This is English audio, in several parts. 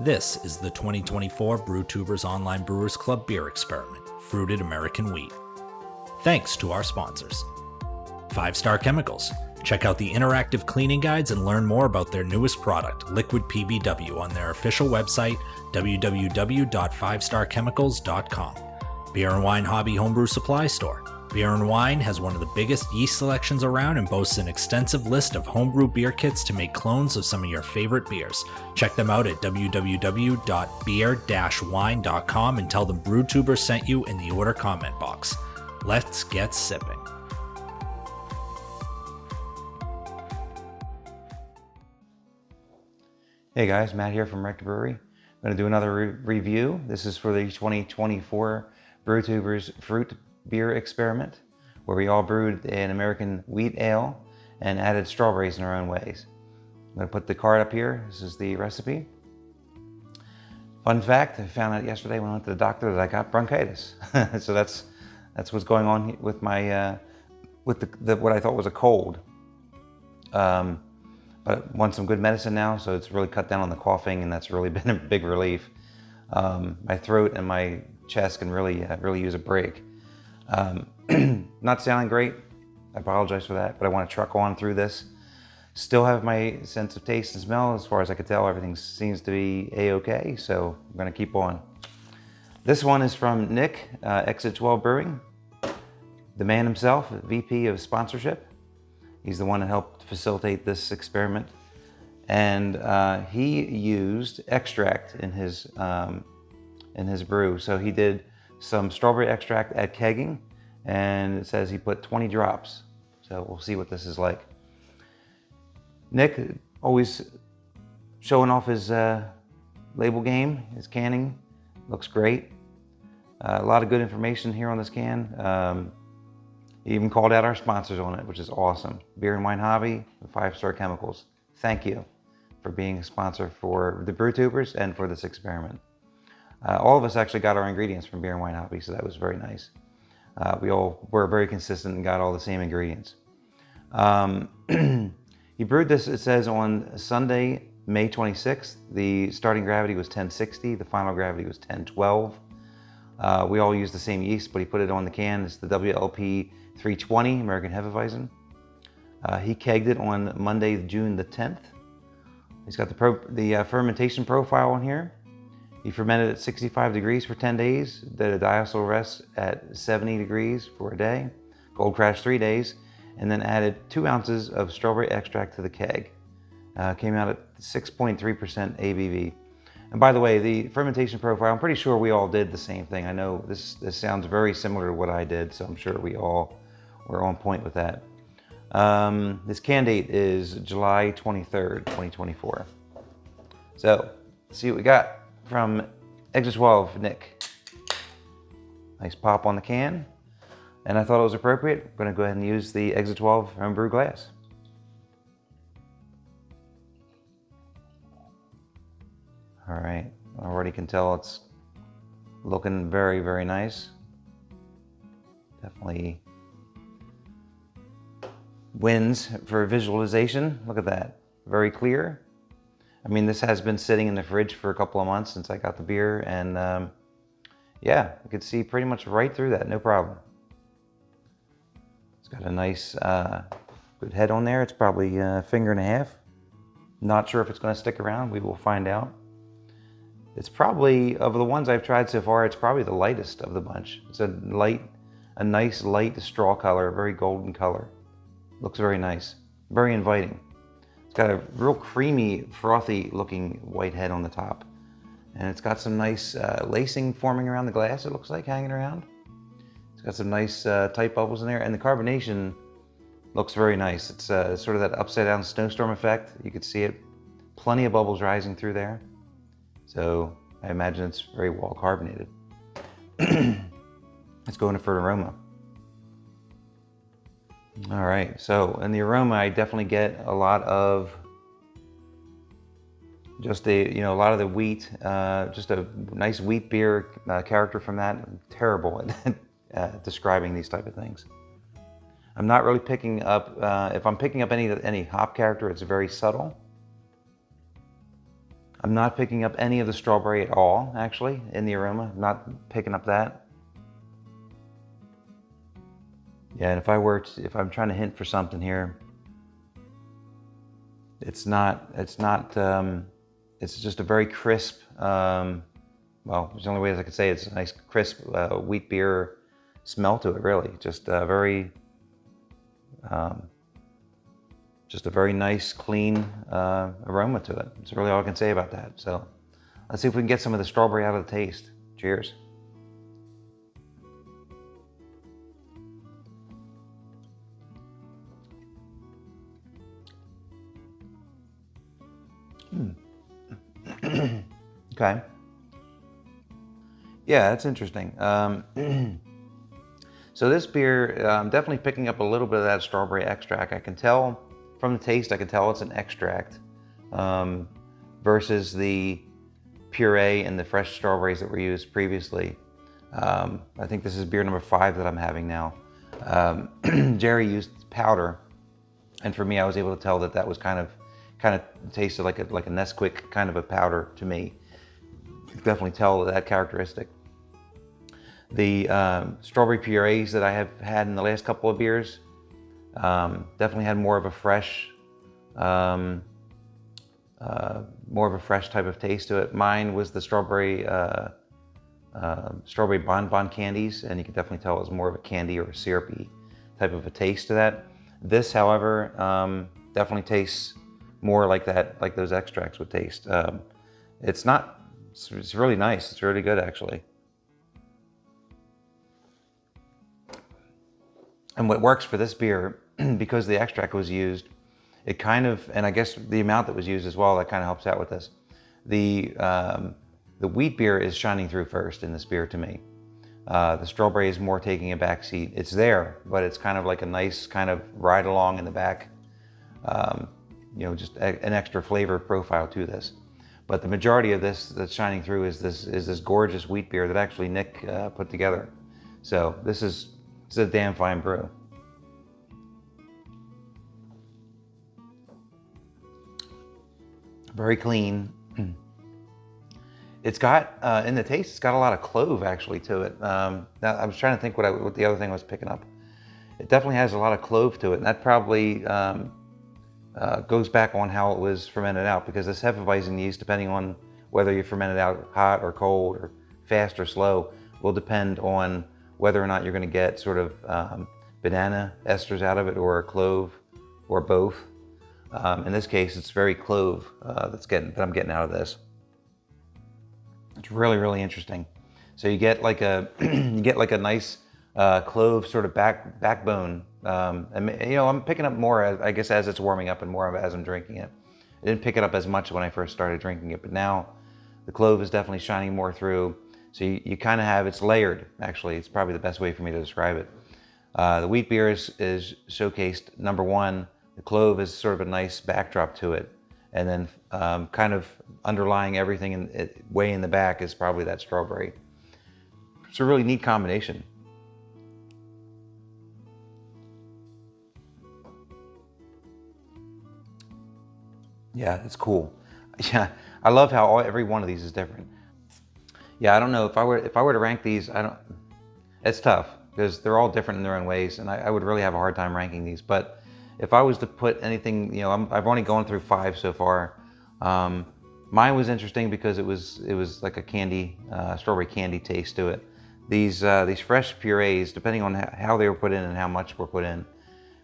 This is the 2024 Brewtubers Online Brewers Club Beer Experiment, Fruited American Wheat. Thanks to our sponsors. 5 Star Chemicals. Check out the interactive cleaning guides and learn more about their newest product, Liquid PBW, on their official website, www.5starchemicals.com. Beer and Wine Hobby Homebrew Supply Store. Beer and Wine has one of the biggest yeast selections around and boasts an extensive list of homebrew beer kits to make clones of some of your favorite beers. Check them out at www.beer-wine.com and tell them Brewtubers sent you in the order comment box. Let's get sipping. Hey guys, Matt here from Rector Brewery. I'm going to do another review. This is for the 2024 Brewtubers Fruit Beer Experiment, where we all brewed an American wheat ale and added strawberries in our own ways. I'm going to put the card up here. This is the recipe. Fun fact, I found out yesterday when I went to the doctor that I got bronchitis. So that's what's going on with my with the what I thought was a cold. But I want some good medicine now, so it's really cut down on the coughing, and that's really been a big relief. My throat and my chest can really use a break. Not sounding great, I apologize for that, but I want to truck on through this. Still have my sense of taste and smell. As far as I can tell, everything seems to be a-okay, so I'm going to keep on. This one is from Nick, Exit 12 Brewing, the man himself, VP of Sponsorship. He's the one that helped facilitate this experiment. And he used extract in his brew. So he did some strawberry extract at kegging, and it says he put 20 drops. So we'll see what this is like. Nick, always showing off his label game, his canning. Looks great. A lot of good information here on this can. He even called out our sponsors on it, which is awesome. Beer and Wine Hobby and 5 Star Chemicals. Thank you for being a sponsor for the Brewtubers and for this experiment. All of us actually got our ingredients from Beer and Wine Hobby, so that was very nice. We all were very consistent and got all the same ingredients. He brewed this, it says, on Sunday, May 26th. The starting gravity was 1060. The final gravity was 1012. We all used the same yeast, but he put it on the can. It's the WLP 320 American Hefeweizen. He kegged it on Monday, June the 10th. He's got the fermentation profile on here. He fermented at 65 degrees for 10 days, did a diacetyl rest at 70 degrees for a day, cold crash 3 days, and then added 2 ounces of strawberry extract to the keg. Came out at 6.3% ABV. And by the way, the fermentation profile, I'm pretty sure we all did the same thing. I know this sounds very similar to what I did, so I'm sure we all were on point with that. This can date is July 23rd, 2024. So, let's see what we got from Exit 12, Nick. Nice pop on the can. And I thought it was appropriate. I'm going to go ahead and use the Exit 12 homebrew glass. All right, I already can tell it's looking very, very nice. Definitely wins for visualization. Look at that, very clear. I mean, this has been sitting in the fridge for a couple of months since I got the beer, and yeah, you could see pretty much right through that, no problem. It's got a nice, good head on there. It's probably a finger and a half. Not sure if it's going to stick around. We will find out. It's probably, of the ones I've tried so far, it's probably the lightest of the bunch. It's a nice light straw color, very golden color. Looks very nice, very inviting. It's got a real creamy, frothy looking white head on the top. And it's got some nice lacing forming around the glass, it looks like, hanging around. It's got some nice tight bubbles in there, and the carbonation looks very nice. It's sort of that upside down snowstorm effect. You could see it, plenty of bubbles rising through there. So I imagine it's very well carbonated. Let's go into for an aroma. All right, so in the aroma, I definitely get a lot of just a lot of the wheat, just a nice wheat beer character from that. I'm terrible at describing these type of things. I'm not really picking up, if I'm picking up any hop character, it's very subtle. I'm not picking up any of the strawberry at all, actually, in the aroma. I'm not picking up that. Yeah, and if I'm trying to hint for something here, it's just a very crisp, well, there's the only way I could say it. It's a nice crisp wheat beer smell to it, really. Just a very nice, clean aroma to it. That's really all I can say about that. So let's see if we can get some of the strawberry out of the taste. Cheers. Okay. Yeah, that's interesting. So this beer, I'm definitely picking up a little bit of that strawberry extract. I can tell from the taste, I can tell it's an extract versus the puree and the fresh strawberries that were used previously. I think this is beer number 5 that I'm having now. Jerry used powder, and for me, I was able to tell that that was kind of tasted like a Nesquik kind of a powder to me. You can definitely tell that characteristic. The strawberry purees that I have had in the last couple of beers definitely had more of a fresh type of taste to it. Mine was the strawberry bonbon candies, and you can definitely tell it was more of a candy or a syrupy type of a taste to that. This, however, definitely tastes more like that, like those extracts would taste. It's really nice. It's really good, actually. And what works for this beer, because the extract was used, it kind of, and I guess the amount that was used as well, that kind of helps out with this. The wheat beer is shining through first in this beer to me. The strawberry is more taking a back seat. It's there, but it's kind of like a nice kind of ride along in the back. Just an extra flavor profile to this. But the majority of this that's shining through is this gorgeous wheat beer that actually Nick put together. So this is a damn fine brew. Very clean. It's got, in the taste, it's got a lot of clove actually to it. Now, I was trying to think what the other thing I was picking up. It definitely has a lot of clove to it, and that probably goes back on how it was fermented out, because this Hefeweizen yeast, depending on whether you ferment it out hot or cold or fast or slow, will depend on whether or not you're going to get sort of banana esters out of it, or clove, or both. In this case, it's very clove that I'm getting out of this. It's really, really interesting. So you get like a nice clove sort of backbone. And I'm picking up more, I guess, as it's warming up and more as I'm drinking it. I didn't pick it up as much when I first started drinking it, but now the clove is definitely shining more through. So you kind of have, it's layered, actually. It's probably the best way for me to describe it. The wheat beer is showcased, number 1. The clove is sort of a nice backdrop to it. And then kind of underlying everything way in the back is probably that strawberry. It's a really neat combination. Yeah, it's cool. Yeah, I love how every one of these is different. Yeah, I don't know if I were to rank these. It's tough because they're all different in their own ways, and I would really have a hard time ranking these. But if I was to put anything, I've only gone through 5 so far. Mine was interesting because it was like a candy, strawberry candy taste to it. These fresh purees, depending on how they were put in and how much were put in,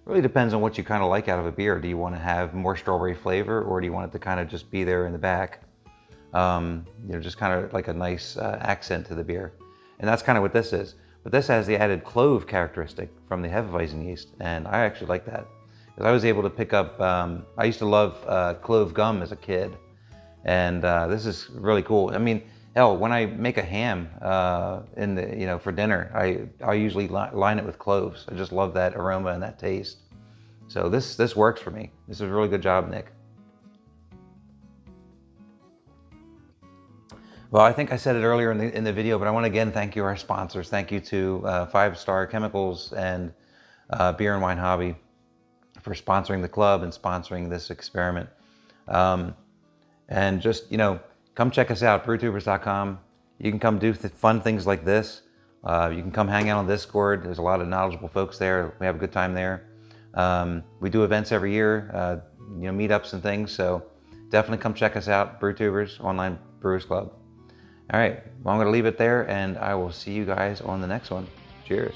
really depends on what you kind of like out of a beer. Do you want to have more strawberry flavor, or do you want it to kind of just be there in the back? Just kind of like a nice accent to the beer. And that's kind of what this is. But this has the added clove characteristic from the Hefeweizen yeast, and I actually like that. Because I was able to pick up, I used to love clove gum as a kid, and this is really cool. I mean, hell, when I make a ham for dinner, I usually line it with cloves. I just love that aroma and that taste. So this works for me. This is a really good job, Nick. Well, I think I said it earlier in the video, but I want to again thank you, our sponsors. Thank you to 5 Star Chemicals and Beer and Wine Hobby for sponsoring the club and sponsoring this experiment. And just, come check us out, brewtubers.com. You can come do fun things like this. You can come hang out on Discord. There's a lot of knowledgeable folks there. We have a good time there. We do events every year, meetups and things. So definitely come check us out, Brewtubers, Online Brewers Club. All right, well, I'm going to leave it there, and I will see you guys on the next one. Cheers.